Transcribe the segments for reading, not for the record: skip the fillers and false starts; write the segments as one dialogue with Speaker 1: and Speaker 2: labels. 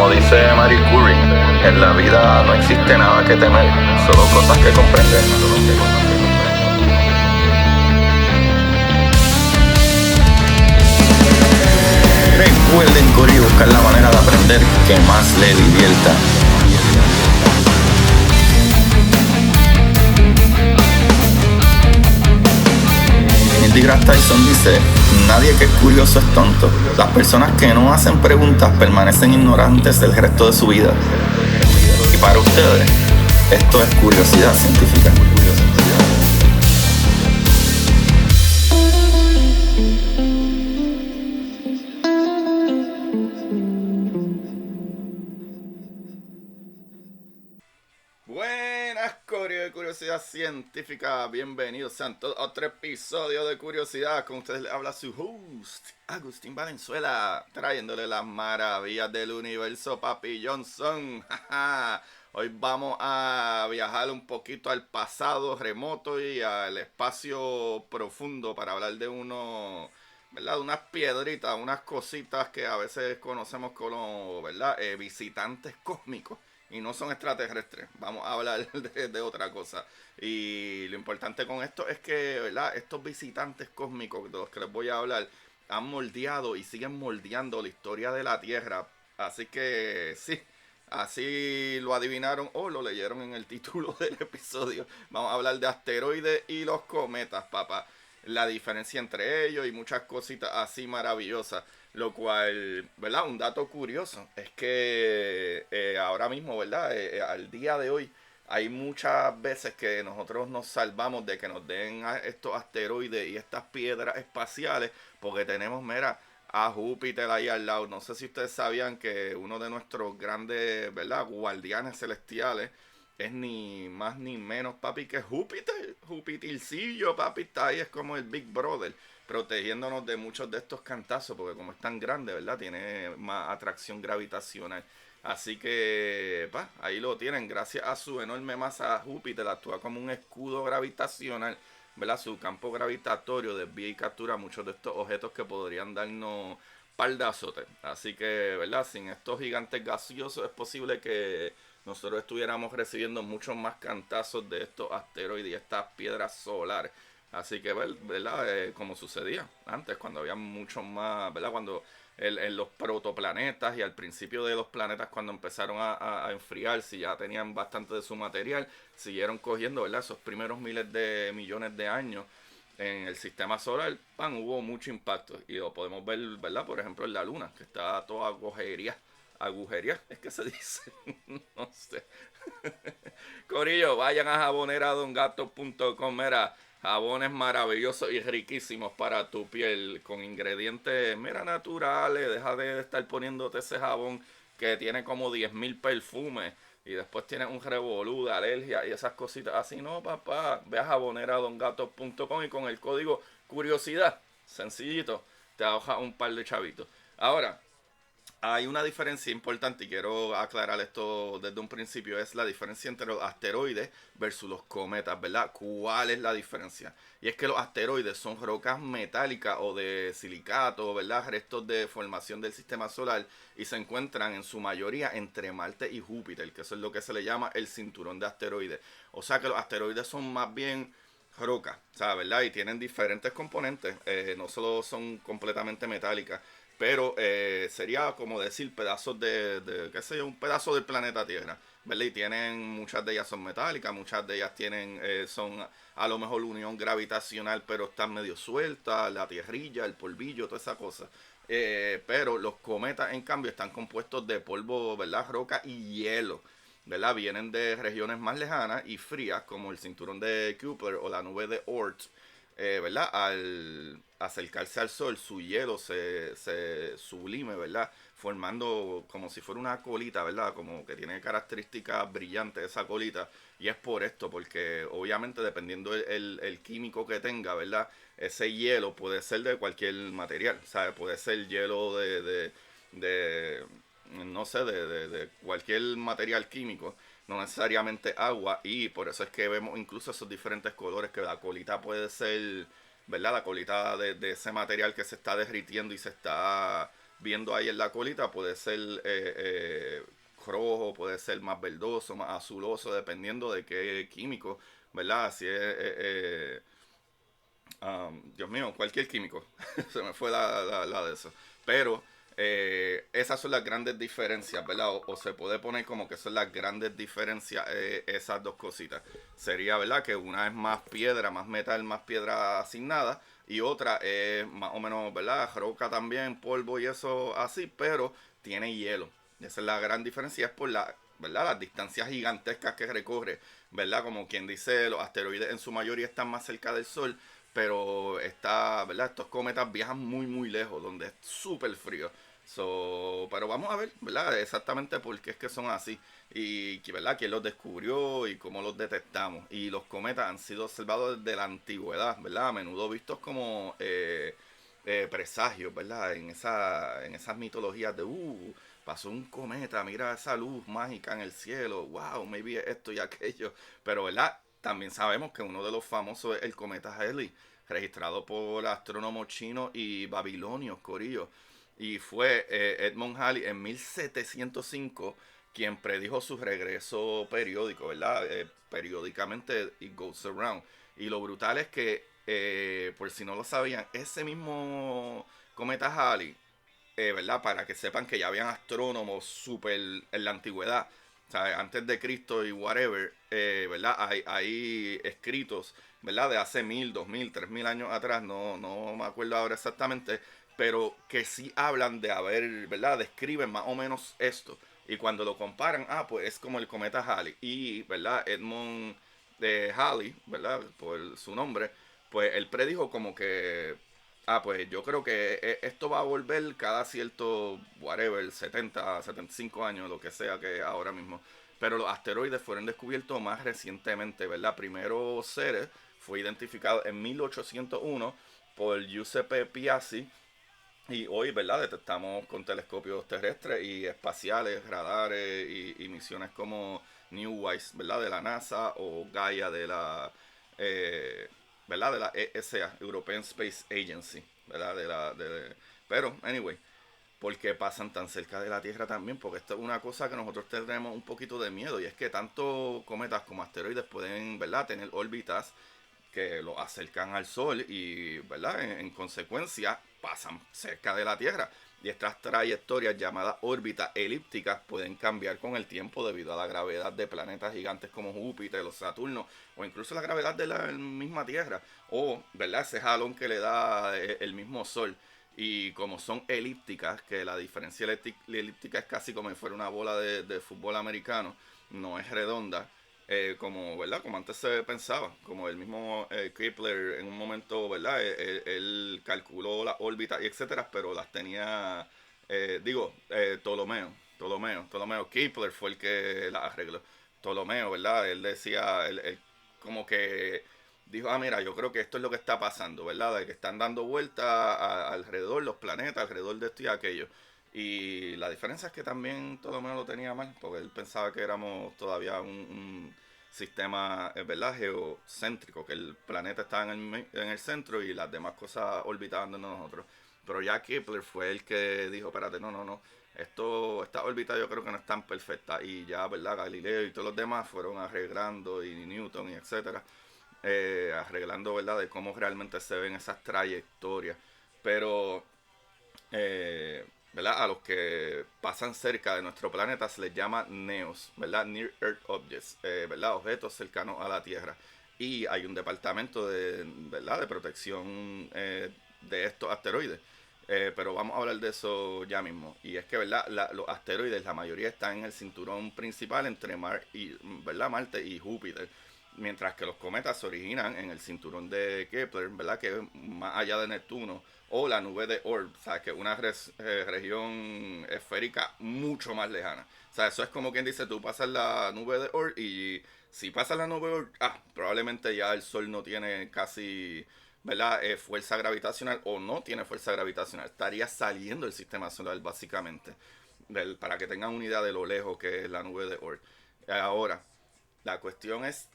Speaker 1: Como dice Marie Curie, en la vida no existe nada que temer, solo cosas que comprender. Recuerden correr y buscar la manera de aprender que más le divierta. Neil deGrasse Tyson dice: nadie que es curioso es tonto. Las personas que no hacen preguntas permanecen ignorantes el resto de su vida. Y para ustedes, esto es curiosidad científica. Buenas, curiosidad científica. Bienvenidos sean todos a otro episodio de Curiosidad. Con ustedes les habla su host, Agustín Valenzuela, trayéndole las maravillas del universo, Papi Johnson. Hoy vamos a viajar un poquito al pasado remoto y al espacio profundo para hablar de ¿verdad? De unas piedritas, unas cositas que a veces conocemos como, ¿verdad? Visitantes cósmicos. Y no son extraterrestres. Vamos a hablar de otra cosa. Y lo importante con esto es que, ¿verdad? Estos visitantes cósmicos de los que les voy a hablar han moldeado y siguen moldeando la historia de la Tierra. Así que sí, así lo adivinaron o lo leyeron en el título del episodio. Vamos a hablar de asteroides y los cometas, papá. La diferencia entre ellos y muchas cositas así maravillosas. Lo cual, ¿verdad? Un dato curioso es que ahora mismo, ¿verdad? Al día de hoy hay muchas veces que nosotros nos salvamos de que nos den estos asteroides y estas piedras espaciales porque tenemos, mira, a Júpiter ahí al lado. No sé si ustedes sabían que uno de nuestros grandes, ¿verdad? Guardianes celestiales es ni más ni menos, papi, que Júpiter. Júpitercillo, papi, está ahí, es como el Big Brother, protegiéndonos de muchos de estos cantazos, porque como es tan grande, ¿verdad? Tiene más atracción gravitacional. Así que, ahí lo tienen. Gracias a su enorme masa, Júpiter actúa como un escudo gravitacional, ¿verdad? Su campo gravitatorio desvía y captura muchos de estos objetos que podrían darnos par de azotes. Así que, ¿verdad? Sin estos gigantes gaseosos es posible que nosotros estuviéramos recibiendo muchos más cantazos de estos asteroides y estas piedras solares. Así que, ¿verdad? Como sucedía antes, cuando había muchos más, ¿verdad? Cuando en los protoplanetas y al principio de los planetas, cuando empezaron a enfriarse y ya tenían bastante de su material, siguieron cogiendo, ¿verdad? Esos primeros miles de millones de años en el sistema solar, hubo mucho impacto. Y lo podemos ver, ¿verdad? Por ejemplo, en la Luna, que está toda agujería, es que se dice, no sé. Corillo, vayan a jaboneradongato.com, mira, jabones maravillosos y riquísimos para tu piel, con ingredientes, mira, naturales. Deja de estar poniéndote ese jabón que tiene como 10,000 perfumes y después tienes un revolú de alergia y esas cositas así. No, papá, ve a jaboneradongato.com y con el código curiosidad, sencillito, te ahorras un par de chavitos. Ahora, hay una diferencia importante y quiero aclarar esto desde un principio. Es la diferencia entre los asteroides versus los cometas, ¿verdad? ¿Cuál es la diferencia? Y es que los asteroides son rocas metálicas o de silicato, ¿verdad? Restos de formación del sistema solar y se encuentran en su mayoría entre Marte y Júpiter, que eso es lo que se le llama el cinturón de asteroides. O sea que los asteroides son más bien rocas, ¿sabes? ¿Verdad? Y tienen diferentes componentes, no solo son completamente metálicas. Pero sería como decir pedazos qué sé yo, un pedazo del planeta Tierra, ¿verdad? Y muchas de ellas son metálicas, muchas de ellas son a lo mejor unión gravitacional, pero están medio sueltas, la tierrilla, el polvillo, toda esa cosa. Pero los cometas, en cambio, están compuestos de polvo, ¿verdad? Roca y hielo, ¿verdad? Vienen de regiones más lejanas y frías, como el cinturón de Kuiper o la nube de Oort. ¿Verdad? Al acercarse al sol, su hielo se sublime, ¿verdad? Formando como si fuera una colita, ¿verdad? Como que tiene características brillantes esa colita. Y es por esto, porque obviamente dependiendo el químico que tenga, ¿verdad? Ese hielo puede ser de cualquier material, ¿sabes? Puede ser hielo no sé, de cualquier material químico, no necesariamente agua, y por eso es que vemos incluso esos diferentes colores, que la colita puede ser, ¿verdad? La colita de ese material que se está derritiendo y se está viendo ahí en la colita puede ser rojo, puede ser más verdoso, más azuloso, dependiendo de qué químico, ¿verdad? Si es, Dios mío, cualquier químico, se me fue la de eso. Pero esas son las grandes diferencias, ¿verdad? O se puede poner como que son las grandes diferencias esas dos cositas. Sería, ¿verdad? Que una es más piedra, más metal, más piedra sin nada. Y otra es más o menos, ¿verdad? Roca también, polvo y eso así, pero tiene hielo. Esa es la gran diferencia, es por ¿verdad? Las distancias gigantescas que recorre, ¿verdad? Como quien dice, los asteroides en su mayoría están más cerca del Sol, pero ¿verdad? Estos cometas viajan muy, muy lejos, donde es súper frío. Pero vamos a ver, ¿verdad? Exactamente por qué es que son así. Y, ¿verdad? Quién los descubrió y cómo los detectamos. Y los cometas han sido observados desde la antigüedad, ¿verdad? A menudo vistos como presagios, ¿verdad? En esas mitologías de, pasó un cometa, mira esa luz mágica en el cielo, wow, maybe esto y aquello. Pero, ¿verdad? También sabemos que uno de los famosos es el cometa Halley, registrado por astrónomos chinos y babilonios, corillo. Y fue Edmund Halley en 1705 quien predijo su regreso periódico, ¿verdad? Periódicamente it goes around. Y lo brutal es que, por si no lo sabían, ese mismo cometa Halley, ¿verdad? Para que sepan que ya habían astrónomos super en la antigüedad, o sea, antes de Cristo y whatever, ¿verdad? Hay escritos, ¿verdad? De hace 1000, 2000, 3000 años atrás, no me acuerdo ahora exactamente, pero que sí hablan de haber, ¿verdad? Describen más o menos esto. Y cuando lo comparan, pues es como el cometa Halley. Y, ¿verdad? Edmund Halley, ¿verdad? Por su nombre, pues él predijo como que pues yo creo que esto va a volver cada cierto, whatever, 70, 75 años, lo que sea que ahora mismo. Pero los asteroides fueron descubiertos más recientemente, ¿verdad? Primero Ceres fue identificado en 1801 por Giuseppe Piazzi y hoy, ¿verdad? Detectamos con telescopios terrestres y espaciales, radares y misiones como NEWWISE, ¿verdad? De la NASA o Gaia de eh, ¿verdad? De la ESA, European Space Agency, ¿verdad? Pero, anyway, ¿por qué pasan tan cerca de la Tierra también? Porque esto es una cosa que nosotros tenemos un poquito de miedo y es que tanto cometas como asteroides pueden, ¿verdad? Tener órbitas que lo acercan al Sol y, ¿verdad? En consecuencia, pasan cerca de la Tierra. Y estas trayectorias llamadas órbitas elípticas pueden cambiar con el tiempo debido a la gravedad de planetas gigantes como Júpiter o Saturno, o incluso la gravedad de la misma Tierra, o, ¿verdad? Ese jalón que le da el mismo Sol. Y como son elípticas, que la diferencia elíptica es casi como si fuera una bola de fútbol americano, no es redonda, como, ¿verdad? Como antes se pensaba, como el mismo Kepler en un momento, ¿verdad? Él calculó las órbitas y etcétera, pero las tenía, Ptolomeo, Kepler fue el que las arregló. Ptolomeo, ¿verdad? Él decía, él como que dijo, mira, yo creo que esto es lo que está pasando, ¿verdad? De que están dando vueltas alrededor los planetas, alrededor de esto y aquello. Y la diferencia es que también Ptolomeo lo tenía mal, porque él pensaba que éramos todavía un sistema, ¿verdad? Geocéntrico, que el planeta estaba en el centro y las demás cosas orbitaban de nosotros. Pero ya Kepler fue el que dijo, espérate, no, esta órbita yo creo que no es tan perfecta. Y ya, ¿verdad? Galileo y todos los demás fueron arreglando, y Newton y etcétera, arreglando, ¿verdad? De cómo realmente se ven esas trayectorias. Pero ¿verdad? A los que pasan cerca de nuestro planeta se les llama NEOs, ¿verdad? Near Earth Objects, ¿verdad? Objetos cercanos a la Tierra. Y hay un departamento ¿verdad? De protección de estos asteroides. Pero vamos a hablar de eso ya mismo. Y es que, ¿verdad? Los asteroides, la mayoría están en el cinturón principal entre ¿verdad? Marte y Júpiter. Mientras que los cometas se originan en el cinturón de Kepler, ¿verdad? Que es más allá de Neptuno, o la nube de Oort, o sea, que es una región esférica mucho más lejana. O sea, eso es como quien dice, tú pasas la nube de Oort y si pasas la nube de Oort, probablemente ya el Sol no tiene casi, ¿verdad? Fuerza gravitacional o no tiene fuerza gravitacional. Estaría saliendo del sistema solar, básicamente, para que tengan una idea de lo lejos que es la nube de Oort. Ahora, la cuestión es,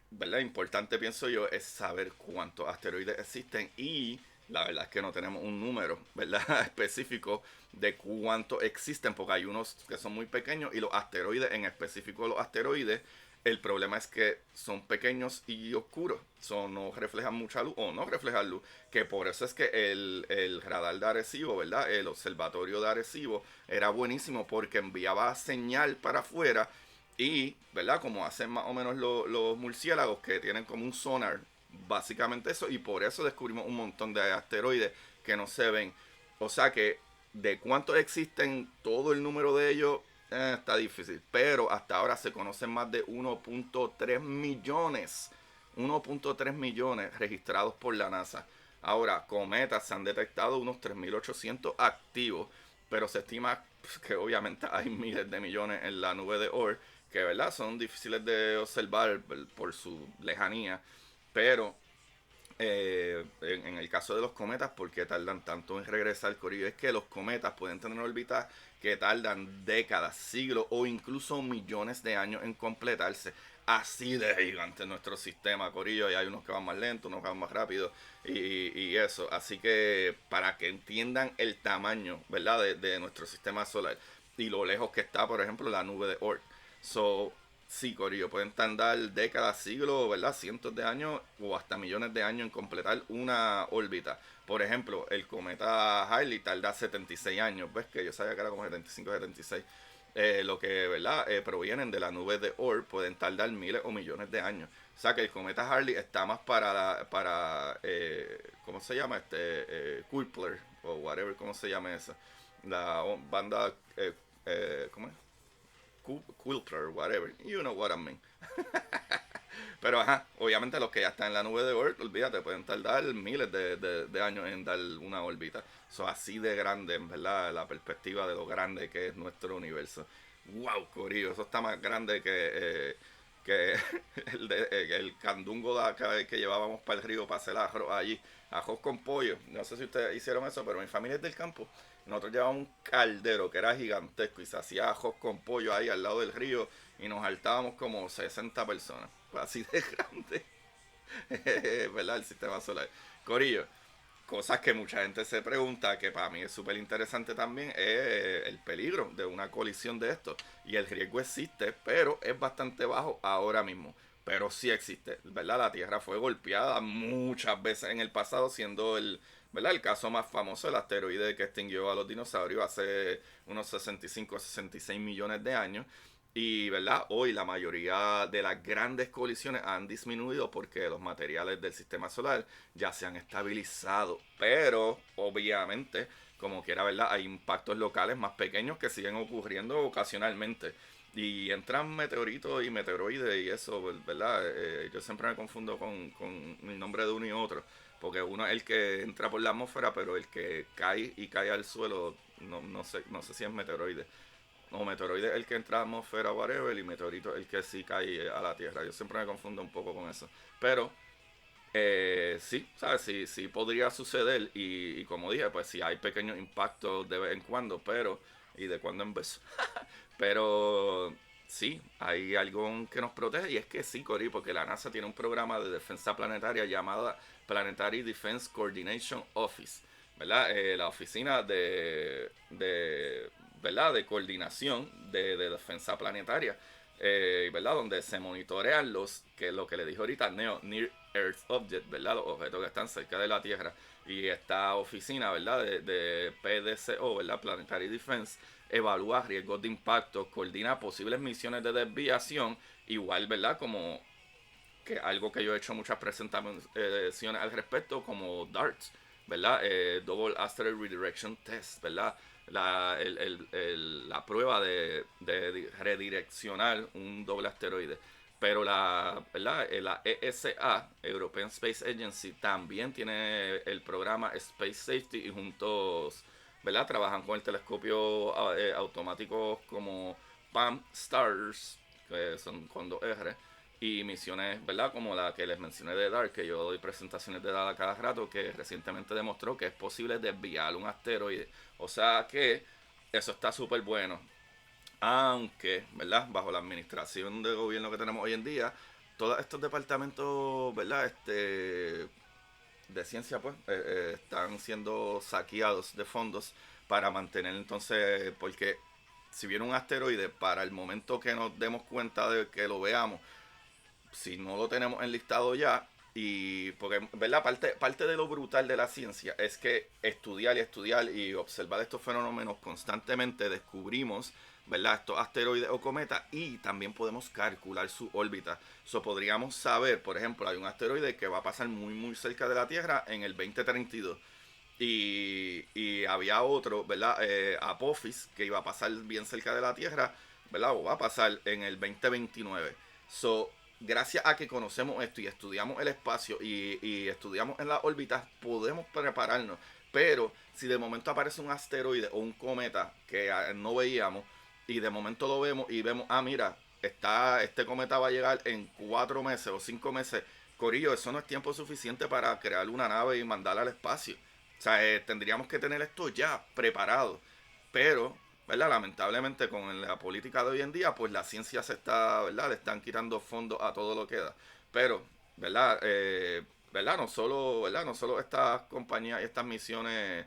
Speaker 1: ¿verdad? Importante, pienso yo, es saber cuántos asteroides existen y La verdad es que no tenemos un número, ¿verdad? específico de cuánto existen, porque hay unos que son muy pequeños y los asteroides, en específico los asteroides, el problema es que son pequeños y oscuros, no reflejan mucha luz o no reflejan luz, que por eso es que el radar de Arecibo, ¿verdad? El observatorio de Arecibo era buenísimo porque enviaba señal para afuera y, ¿verdad? Como hacen más o menos los murciélagos que tienen como un sonar, básicamente eso, y por eso descubrimos un montón de asteroides que no se ven. O sea que de cuántos existen, todo el número de ellos está difícil, pero hasta ahora se conocen más de 1.3 millones, 1.3 millones registrados por la NASA. Ahora, cometas se han detectado unos 3.800 activos, pero se estima que obviamente hay miles de millones en la nube de Oort, que verdad son difíciles de observar por su lejanía, pero en el caso de los cometas, ¿por qué tardan tanto en regresar al corillo? Es que los cometas pueden tener órbitas que tardan décadas, siglos o incluso millones de años en completarse. Así de gigante nuestro sistema, corillo, y hay unos que van más lentos, unos que van más rápido y eso. Así que para que entiendan el tamaño, ¿verdad? De nuestro sistema solar y lo lejos que está, por ejemplo, la nube de Oort. So, sí, Corillo, pueden tardar décadas, siglos, ¿verdad? Cientos de años o hasta millones de años en completar una órbita. Por ejemplo, el cometa Halley tarda 76 años, ¿ves? Que yo sabía que era como 75, 76. Lo que, ¿verdad? Provienen de la nube de Oort pueden tardar miles o millones de años. O sea que el cometa Halley está más ¿cómo se llama? Kepler o whatever, ¿cómo se llama esa? La banda, ¿cómo es? Quilter, whatever. You know what I mean. Pero ajá, obviamente los que ya están en la nube de Oort, olvídate, pueden tardar miles de años en dar una órbita. Eso así de grande, en verdad, la perspectiva de lo grande que es nuestro universo. Wow, Corillo, eso está más grande que el candungo de acá que llevábamos para el río para hacer arroz allí, arroz con pollo. No sé si ustedes hicieron eso, pero mi familia es del campo. Nosotros llevábamos un caldero que era gigantesco y se hacía arroz con pollo ahí al lado del río y nos saltábamos como 60 personas. Pues así de grande, ¿verdad? El sistema solar. Corillo, cosas que mucha gente se pregunta, que para mí es súper interesante también, es el peligro de una colisión de esto. Y el riesgo existe, pero es bastante bajo ahora mismo. Pero sí existe, ¿verdad? La Tierra fue golpeada muchas veces en el pasado, siendo ¿verdad? El caso más famoso, el asteroide que extinguió a los dinosaurios hace unos 65 66 millones de años. Y, ¿verdad? Hoy la mayoría de las grandes colisiones han disminuido porque los materiales del sistema solar ya se han estabilizado. Pero, obviamente, como quiera, ¿verdad? Hay impactos locales más pequeños que siguen ocurriendo ocasionalmente. Y entran meteoritos y meteoroides y eso, ¿verdad? Yo siempre me confundo con el nombre de uno y otro. Porque uno es el que entra por la atmósfera, pero el que cae y cae al suelo, no sé si es meteoroide. No, meteoroide es el que entra a la atmósfera, whatever, y meteorito es el que sí cae a la Tierra. Yo siempre me confundo un poco con eso. Pero sí, ¿sabes? Sí, sí podría suceder y como dije, pues sí hay pequeños impactos de vez en cuando, pero, y de cuando en vez. Pero sí, hay algo que nos protege y es que sí, Cori, porque la NASA tiene un programa de defensa planetaria llamado Planetary Defense Coordination Office, ¿verdad? La oficina ¿verdad? De coordinación de defensa planetaria, ¿verdad? Donde se monitorean lo que le dije ahorita, Near Earth Object, ¿verdad? Los objetos que están cerca de la Tierra. Y esta oficina, ¿verdad? De PDCO, ¿verdad? Planetary Defense, evalúa riesgos de impacto, coordina posibles misiones de desviación, igual, ¿verdad? Como que algo que yo he hecho muchas presentaciones al respecto, como DARTS, ¿verdad? Double Asteroid Redirection Test, ¿verdad? La prueba de redireccionar un doble asteroide. Pero ¿verdad? La ESA, European Space Agency, también tiene el programa Space Safety y juntos, ¿verdad? Trabajan con el telescopio automático como PAM-STARRS, que son con dos R, y misiones, ¿verdad? Como la que les mencioné de DART, que yo doy presentaciones de DART a cada rato, que recientemente demostró que es posible desviar un asteroide. O sea que eso está súper bueno. Aunque, ¿verdad? Bajo la administración de gobierno que tenemos hoy en día, todos estos departamentos, ¿verdad? de ciencia, pues, están siendo saqueados de fondos para mantener entonces, porque si viene un asteroide, para el momento que nos demos cuenta de que lo veamos, si no lo tenemos enlistado ya, y porque, ¿verdad? Parte de lo brutal de la ciencia es que estudiar y estudiar y observar estos fenómenos constantemente descubrimos, ¿verdad? Estos asteroides o cometas y también podemos calcular su órbita. So, podríamos saber, por ejemplo, hay un asteroide que va a pasar muy, muy cerca de la Tierra en el 2032. Y había otro, ¿verdad? Apophis, que iba a pasar bien cerca de la Tierra, ¿verdad? O va a pasar en el 2029. So, gracias a que conocemos esto y estudiamos el espacio y estudiamos en las órbitas, podemos prepararnos. Pero si de momento aparece un asteroide o un cometa que no veíamos y de momento lo vemos y vemos, mira, este cometa va a llegar en 4 meses o 5 meses, Corillo, eso no es tiempo suficiente para crear una nave y mandarla al espacio. O sea, tendríamos que tener esto ya preparado. Pero, ¿verdad? Lamentablemente con la política de hoy en día, pues la ciencia se está, ¿verdad? Le están quitando fondos a todo lo que da. Pero, ¿verdad? ¿Verdad? ¿Verdad? No solo estas compañías y estas misiones,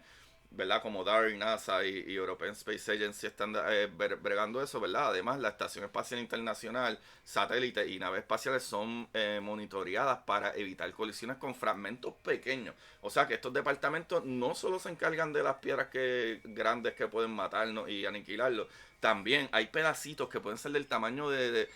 Speaker 1: ¿verdad? Como DART, NASA y European Space Agency están bregando eso, ¿verdad? Además, la Estación Espacial Internacional, satélites y naves espaciales son monitoreadas para evitar colisiones con fragmentos pequeños. O sea que estos departamentos no solo se encargan de las piedras grandes que pueden matarnos y aniquilarlos, también hay pedacitos que pueden ser del tamaño de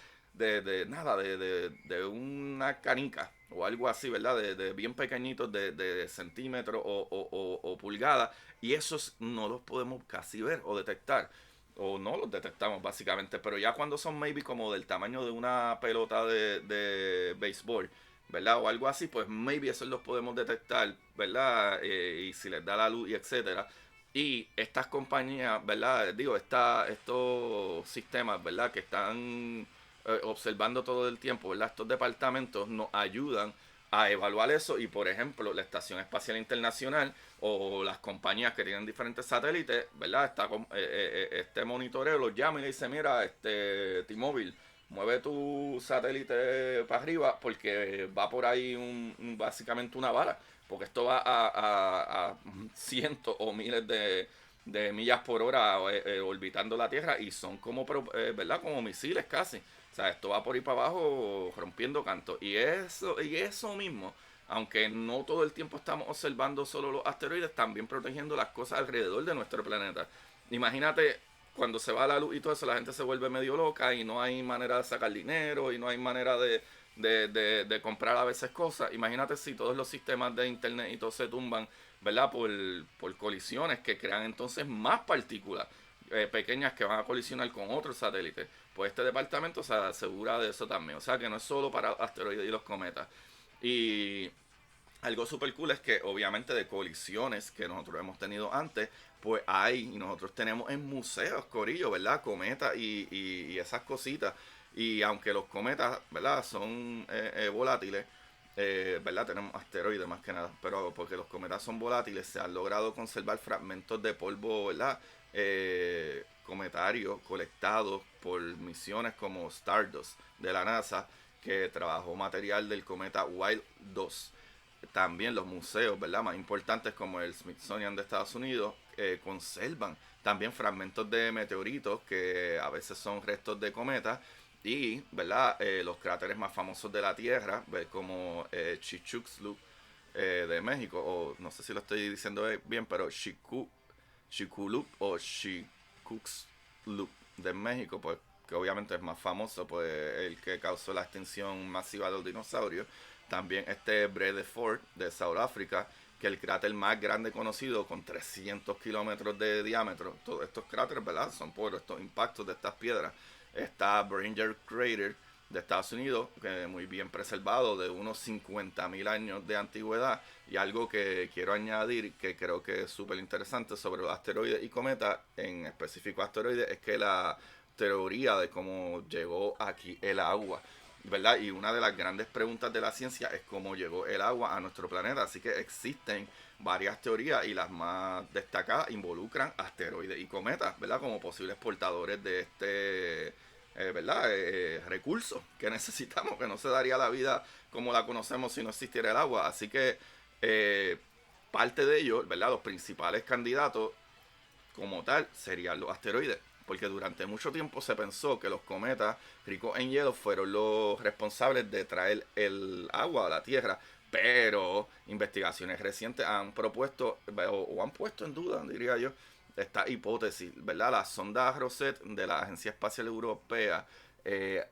Speaker 1: una canica o algo así, ¿verdad? De bien pequeñitos, de centímetros o pulgadas, y esos no los podemos casi ver o detectar. O no los detectamos básicamente, pero ya cuando son maybe como del tamaño de una pelota de béisbol, ¿verdad? O algo así, pues maybe esos los podemos detectar, ¿verdad? Y si les da la luz y etcétera. Y estas compañías, ¿verdad? Digo, estos sistemas, ¿verdad? Que están observando todo el tiempo, ¿verdad? Estos departamentos nos ayudan a evaluar eso y, por ejemplo, la Estación Espacial Internacional o las compañías que tienen diferentes satélites, ¿verdad? Este monitoreo los llama y le dice, mira, T-Mobile, mueve tu satélite para arriba porque va por ahí básicamente una bala, porque esto va a cientos o miles de millas por hora orbitando la Tierra y son como, ¿verdad? Como misiles casi. O sea, esto va por ahí para abajo rompiendo canto. Y eso mismo, aunque no todo el tiempo estamos observando solo los asteroides, también protegiendo las cosas alrededor de nuestro planeta. Imagínate cuando se va la luz y todo eso, la gente se vuelve medio loca y no hay manera de sacar dinero y no hay manera de comprar a veces cosas. Imagínate si todos los sistemas de internet y todo se tumban, ¿verdad? Por colisiones que crean entonces más partículas pequeñas que van a colisionar con otros satélites. Pues este departamento se asegura de eso también. O sea que no es solo para asteroides y los cometas. Y algo súper cool es que obviamente de colisiones que nosotros hemos tenido antes, pues hay, y nosotros tenemos en museos, Corillo, ¿verdad? Cometas y esas cositas. Y aunque los cometas, ¿verdad? Son volátiles, ¿verdad? Tenemos asteroides más que nada, pero porque los cometas son volátiles, se han logrado conservar fragmentos de polvo, ¿verdad? Cometarios colectados por misiones como Stardust de la NASA, que trabajó material del cometa Wild 2. También los museos, ¿verdad? Más importantes como el Smithsonian de Estados Unidos conservan también fragmentos de meteoritos que a veces son restos de cometas y, ¿verdad? Los cráteres más famosos de la Tierra, como Chicxulub de México, o no sé si lo estoy diciendo bien, pero Chicxulub o Chicxulub de México, pues que obviamente es más famoso, pues el que causó la extinción masiva de los dinosaurios. También Bredefort de Sudáfrica, que es el cráter más grande conocido con 300 kilómetros de diámetro. Todos estos cráteres, ¿verdad? Son por estos impactos de estas piedras. Está Bringer Crater de Estados Unidos, que muy bien preservado, de unos 50.000 años de antigüedad. Y algo que quiero añadir, que creo que es súper interesante sobre los asteroides y cometas, en específico asteroides, es que la teoría de cómo llegó aquí el agua, ¿verdad? Y una de las grandes preguntas de la ciencia es cómo llegó el agua a nuestro planeta. Así que existen varias teorías y las más destacadas involucran asteroides y cometas, ¿verdad? Como posibles portadores de ¿verdad? Recursos que necesitamos, que no se daría la vida como la conocemos si no existiera el agua. Así que Eh, Parte de ellos, ¿verdad? Los principales candidatos como tal serían los asteroides. Porque durante mucho tiempo se pensó que los cometas ricos en hielo fueron los responsables de traer el agua a la Tierra. Pero investigaciones recientes han propuesto o han puesto en duda, diría yo, esta hipótesis, ¿verdad? La sonda Rosette de la Agencia Espacial Europea, eh,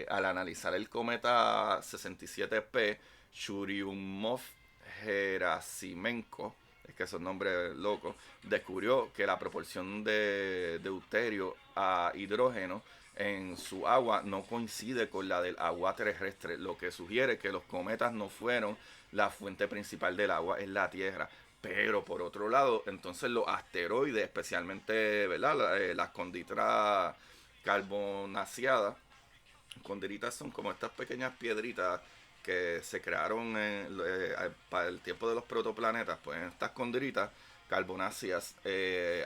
Speaker 1: al analizar el cometa 67P, Churyumov-Gerasimenko, es que esos nombres locos, descubrió que la proporción de deuterio a hidrógeno en su agua no coincide con la del agua terrestre, lo que sugiere que los cometas no fueron la fuente principal del agua en la Tierra. Pero por otro lado, entonces los asteroides, especialmente, ¿verdad? Las condritas carbonáceas, condritas son como estas pequeñas piedritas que se crearon para el tiempo de los protoplanetas. Pues estas condritas carbonáceas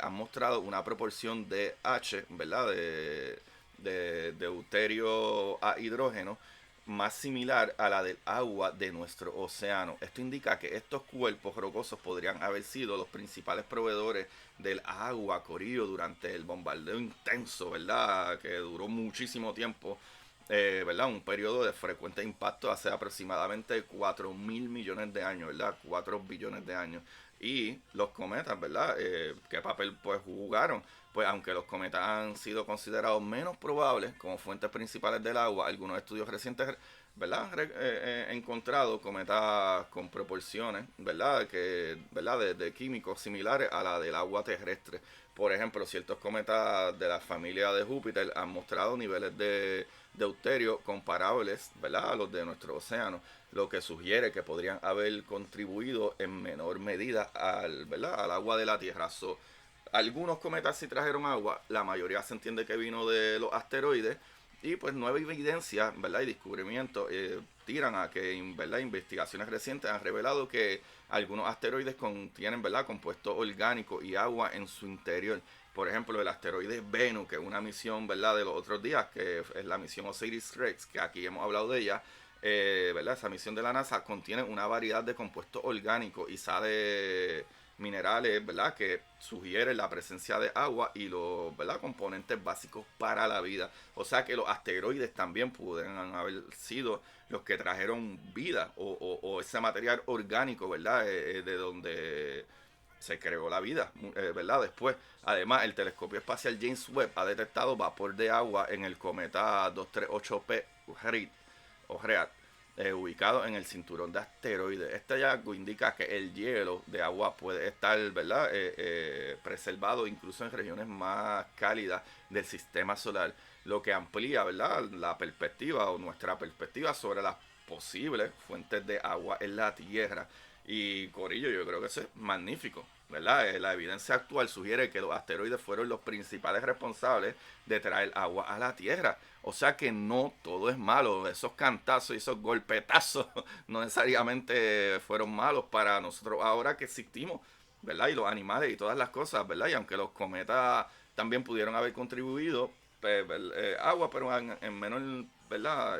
Speaker 1: han mostrado una proporción de H, ¿verdad? De deuterio a hidrógeno más similar a la del agua de nuestro océano. Esto indica que estos cuerpos rocosos podrían haber sido los principales proveedores del agua, corillo, durante el bombardeo intenso, ¿verdad? Que duró muchísimo tiempo, ¿verdad? Un periodo de frecuente impacto hace aproximadamente 4.000 millones de años, ¿verdad? 4 billones de años. Y los cometas, ¿verdad? ¿Qué papel pues jugaron? Pues aunque los cometas han sido considerados menos probables como fuentes principales del agua, algunos estudios recientes, ¿verdad? Encontrado cometas con proporciones, ¿verdad? ¿Verdad? De químicos similares a la del agua terrestre. Por ejemplo, ciertos cometas de la familia de Júpiter han mostrado niveles de deuterio comparables, ¿verdad? A los de nuestro océano, lo que sugiere que podrían haber contribuido en menor medida ¿verdad? Al agua de la Tierra. Algunos cometas sí trajeron agua, la mayoría se entiende que vino de los asteroides, y pues nueva evidencia, ¿verdad? Y descubrimientos tiran a que, ¿verdad? Investigaciones recientes han revelado que algunos asteroides contienen, ¿verdad? Compuestos orgánicos y agua en su interior. Por ejemplo, el asteroide Venus, que es una misión, ¿verdad? De los otros días, que es la misión Osiris-Rex, que aquí hemos hablado de ella, ¿verdad? Esa misión de la NASA contiene una variedad de compuestos orgánicos y sales minerales, ¿verdad? Que sugieren la presencia de agua y los, ¿verdad? Componentes básicos para la vida. O sea que los asteroides también pudieran haber sido los que trajeron vida o ese material orgánico, ¿verdad? De donde se creó la vida, ¿verdad? Después, además, el telescopio espacial James Webb ha detectado vapor de agua en el cometa 238P Oread, ubicado en el cinturón de asteroides. Este hallazgo indica que el hielo de agua puede estar, ¿verdad? Preservado incluso en regiones más cálidas del sistema solar, lo que amplía, ¿verdad? La perspectiva o nuestra perspectiva sobre las posibles fuentes de agua en la Tierra. Y Corillo, yo creo que eso es magnífico, ¿verdad? La evidencia actual sugiere que los asteroides fueron los principales responsables de traer agua a la Tierra. O sea que no todo es malo. Esos cantazos y esos golpetazos no necesariamente fueron malos para nosotros ahora que existimos, ¿verdad? Y los animales y todas las cosas, ¿verdad? Y aunque los cometas también pudieron haber contribuido, pues, agua, pero en menor, ¿verdad?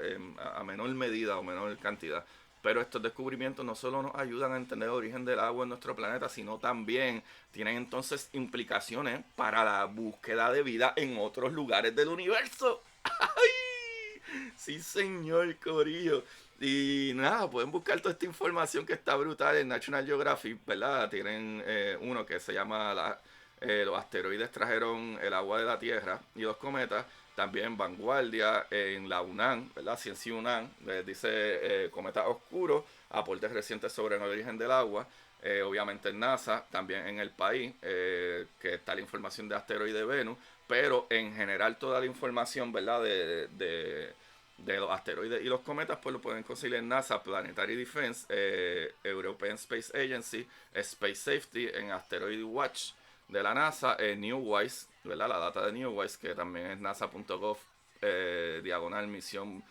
Speaker 1: A menor medida o menor cantidad. Pero estos descubrimientos no solo nos ayudan a entender el origen del agua en nuestro planeta, sino también tienen entonces implicaciones para la búsqueda de vida en otros lugares del universo. ¡Ay! Sí, señor Corillo. Y nada, pueden buscar toda esta información que está brutal en National Geographic, ¿verdad? Tienen uno que se llama los asteroides trajeron el agua de la Tierra y los cometas. También Vanguardia, en la UNAM, ¿verdad? Ciencia UNAM, dice cometas oscuros, aportes recientes sobre el origen del agua. Obviamente en NASA, también en el país, que está la información de asteroide Venus, pero en general toda la información, ¿verdad? De los asteroides y los cometas, pues lo pueden conseguir en NASA, Planetary Defense, European Space Agency, Space Safety, en Asteroid Watch de la NASA, Newwise, ¿verdad? La data de Newwise, que también es nasa.gov, diagonal misión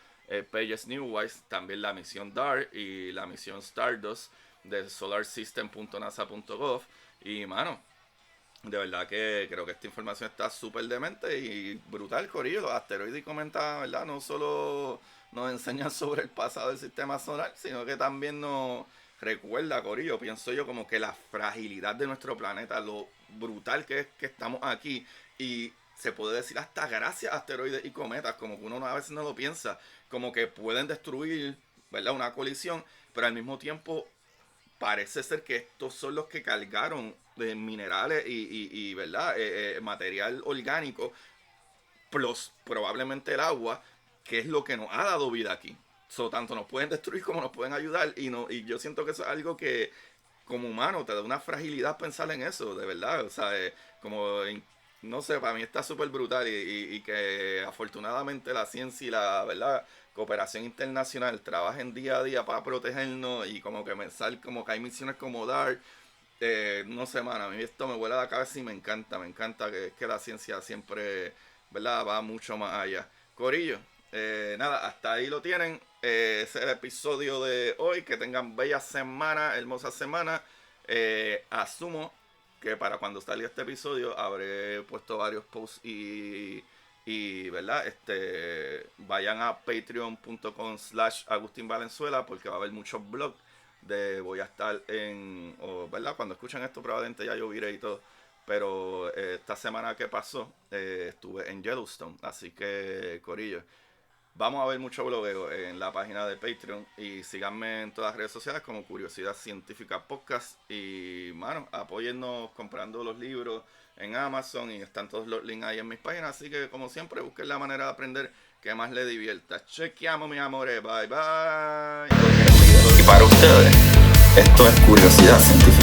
Speaker 1: Pages Newwise, también la misión DART y la misión Stardust de solarsystem.nasa.gov. Y mano, de verdad que creo que esta información está súper demente y brutal, corillo. Los asteroides y cometas, ¿verdad? No solo nos enseñan sobre el pasado del sistema solar, sino que también nos recuerda, corillo, pienso yo como que la fragilidad de nuestro planeta, lo brutal que es que estamos aquí y se puede decir hasta gracias a asteroides y cometas, como que uno a veces no lo piensa, como que pueden destruir, ¿verdad? Una colisión, pero al mismo tiempo parece ser que estos son los que cargaron de minerales y ¿verdad? Material orgánico, plus probablemente el agua, que es lo que nos ha dado vida aquí. Tanto nos pueden destruir como nos pueden ayudar y yo siento que eso es algo que como humano te da una fragilidad pensar en eso, de verdad. O sea, no sé, para mí está súper brutal y que afortunadamente la ciencia y la verdad cooperación internacional trabajen día a día para protegernos y como que pensar como que hay misiones como DART. No sé, mano, a mí esto me vuela la cabeza y me encanta que la ciencia siempre, ¿verdad? Va mucho más allá. Corillo, nada, hasta ahí lo tienen. Ese es el episodio de hoy. Que tengan bella semana, hermosa semana. Asumo que para cuando salga este episodio habré puesto varios posts y ¿verdad? Vayan a patreon.com/Agustín Valenzuela porque va a haber muchos blogs voy a estar ¿verdad? Cuando escuchen esto probablemente ya yo viré y todo. Pero esta semana que pasó estuve en Yellowstone, así que corillo, vamos a ver mucho blogueo en la página de Patreon y síganme en todas las redes sociales como Curiosidad Científica Podcast y, mano, apóyennos comprando los libros en Amazon y están todos los links ahí en mis páginas, así que como siempre busquen la manera de aprender que más les divierta. Chequeamos, mis amores, bye bye.
Speaker 2: Y para ustedes, esto es Curiosidad Científica.